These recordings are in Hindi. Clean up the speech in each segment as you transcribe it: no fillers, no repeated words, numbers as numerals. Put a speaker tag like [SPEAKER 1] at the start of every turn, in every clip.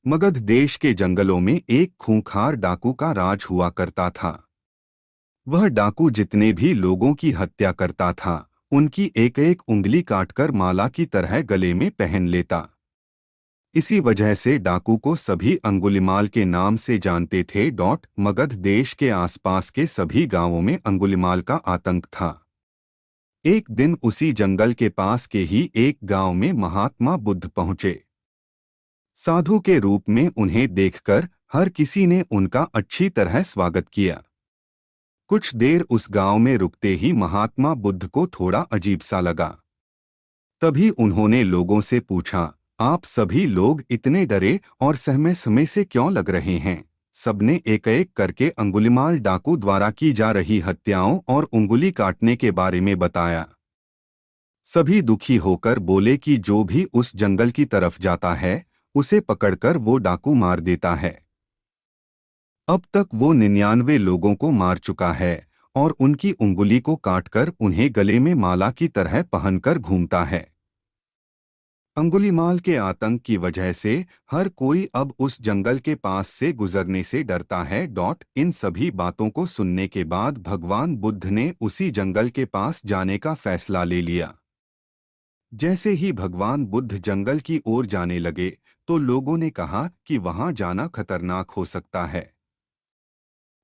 [SPEAKER 1] मगध देश के जंगलों में एक खूंखार डाकू का राज हुआ करता था। वह डाकू जितने भी लोगों की हत्या करता था, उनकी एक एक उंगली काटकर माला की तरह गले में पहन लेता। इसी वजह से डाकू को सभी अंगुलिमाल के नाम से जानते थे। मगध देश के आसपास के सभी गांवों में अंगुलिमाल का आतंक था। एक दिन उसी जंगल के पास के ही एक गांव में महात्मा बुद्ध पहुंचे। साधु के रूप में उन्हें देखकर हर किसी ने उनका अच्छी तरह स्वागत किया। कुछ देर उस गांव में रुकते ही महात्मा बुद्ध को थोड़ा अजीब सा लगा। तभी उन्होंने लोगों से पूछा, आप सभी लोग इतने डरे और सहमे समय से क्यों लग रहे हैं? सबने एक एक करके अंगुलिमाल डाकू द्वारा की जा रही हत्याओं और उंगली काटने के बारे में बताया। सभी दुखी होकर बोले कि जो भी उस जंगल की तरफ जाता है, उसे पकड़कर वो डाकू मार देता है। अब तक वो 99 लोगों को मार चुका है और उनकी उंगली को काटकर उन्हें गले में माला की तरह पहनकर घूमता है। अंगुलीमाल के आतंक की वजह से हर कोई अब उस जंगल के पास से गुजरने से डरता है। इन सभी बातों को सुनने के बाद भगवान बुद्ध ने उसी जंगल के पास जाने का फैसला ले लिया। जैसे ही भगवान बुद्ध जंगल की ओर जाने लगे, तो लोगों ने कहा कि वहां जाना खतरनाक हो सकता है।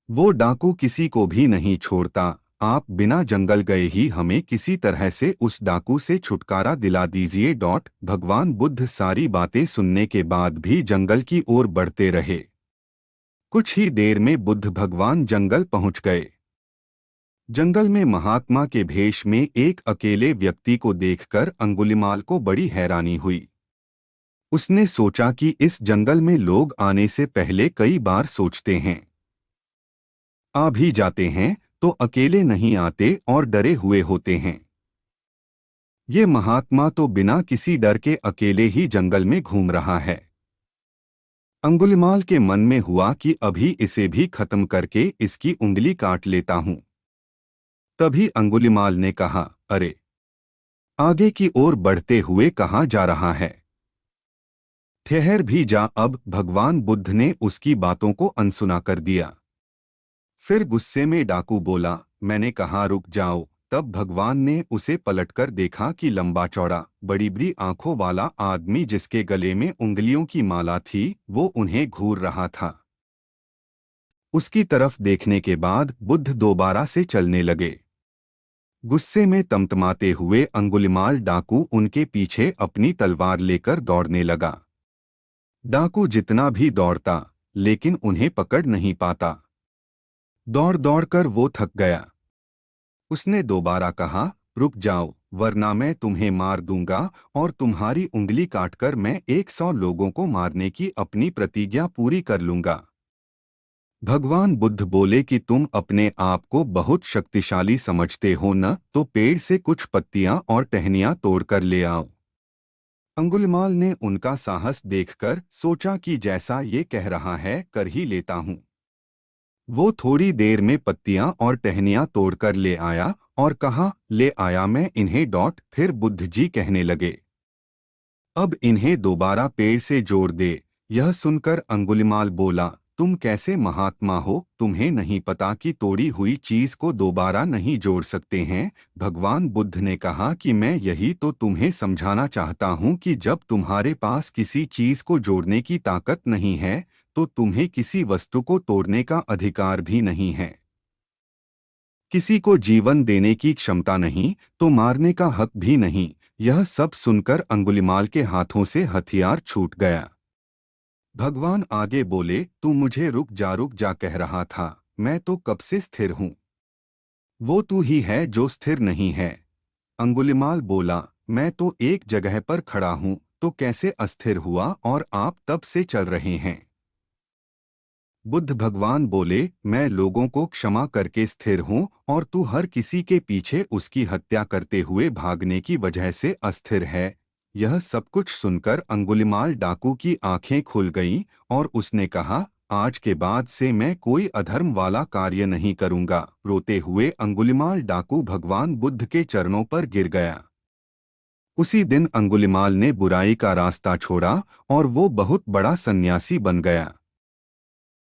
[SPEAKER 1] वो डाकू किसी को भी नहीं छोड़ता। आप बिना जंगल गए ही हमें किसी तरह से उस डाकू से छुटकारा दिला दीजिए। भगवान बुद्ध सारी बातें सुनने के बाद भी जंगल की ओर बढ़ते रहे। कुछ ही देर में बुद्ध भगवान जंगल पहुंच गए। जंगल में महात्मा के भेष में एक अकेले व्यक्ति को देखकर अंगुलिमाल को बड़ी हैरानी हुई। उसने सोचा कि इस जंगल में लोग आने से पहले कई बार सोचते हैं, आ भी जाते हैं तो अकेले नहीं आते और डरे हुए होते हैं। ये महात्मा तो बिना किसी डर के अकेले ही जंगल में घूम रहा है। अंगुलिमाल के मन में हुआ कि अभी इसे भी खत्म करके इसकी उंगली काट लेता हूं। तभी अंगुलिमाल ने कहा, अरे, आगे की ओर बढ़ते हुए कहाँ जा रहा है? ठहर भी जा। अब भगवान बुद्ध ने उसकी बातों को अनसुना कर दिया। फिर गुस्से में डाकू बोला, मैंने कहा रुक जाओ। तब भगवान ने उसे पलटकर देखा कि लंबा चौड़ा बड़ी बड़ी आंखों वाला आदमी जिसके गले में उंगलियों की माला थी, वो उन्हें घूर रहा था। उसकी तरफ देखने के बाद बुद्ध दोबारा से चलने लगे। गुस्से में तमतमाते हुए अंगुलिमाल डाकू उनके पीछे अपनी तलवार लेकर दौड़ने लगा। डाकू जितना भी दौड़ता, लेकिन उन्हें पकड़ नहीं पाता। दौड़ दौड़कर वो थक गया। उसने दोबारा कहा, रुक जाओ, वरना मैं तुम्हें मार दूंगा और तुम्हारी उंगली काटकर मैं 100 लोगों को मारने की अपनी प्रतिज्ञा पूरी कर लूंगा। भगवान बुद्ध बोले कि तुम अपने आप को बहुत शक्तिशाली समझते हो न, तो पेड़ से कुछ पत्तियां और टहनियां तोड़कर ले आओ। अंगुलिमाल ने उनका साहस देखकर सोचा कि जैसा ये कह रहा है कर ही लेता हूं। वो थोड़ी देर में पत्तियां और टहनियां तोड़कर ले आया और कहा, ले आया मैं इन्हें। फिर बुद्ध जी कहने लगे, अब इन्हें दोबारा पेड़ से जोड़ दे। यह सुनकर अंगुलिमाल बोला, तुम कैसे महात्मा हो? तुम्हें नहीं पता कि तोड़ी हुई चीज को दोबारा नहीं जोड़ सकते हैं? भगवान बुद्ध ने कहा कि मैं यही तो तुम्हें समझाना चाहता हूँ कि जब तुम्हारे पास किसी चीज को जोड़ने की ताकत नहीं है, तो तुम्हें किसी वस्तु को तोड़ने का अधिकार भी नहीं है। किसी को जीवन देने की क्षमता नहीं, तो मारने का हक भी नहीं। यह सब सुनकर अंगुलिमाल के हाथों से हथियार छूट गया। भगवान आगे बोले, तू मुझे रुक जा कह रहा था, मैं तो कब से स्थिर हूँ। वो तू ही है जो स्थिर नहीं है। अंगुलिमाल बोला, मैं तो एक जगह पर खड़ा हूँ, तो कैसे अस्थिर हुआ और आप तब से चल रहे हैं? बुद्ध भगवान बोले, मैं लोगों को क्षमा करके स्थिर हूँ और तू हर किसी के पीछे उसकी हत्या करते हुए भागने की वजह से अस्थिर है। यह सब कुछ सुनकर अंगुलिमाल डाकू की आंखें खुल गईं और उसने कहा, आज के बाद से मैं कोई अधर्म वाला कार्य नहीं करूँगा। रोते हुए अंगुलिमाल डाकू भगवान बुद्ध के चरणों पर गिर गया। उसी दिन अंगुलिमाल ने बुराई का रास्ता छोड़ा और वो बहुत बड़ा सन्यासी बन गया।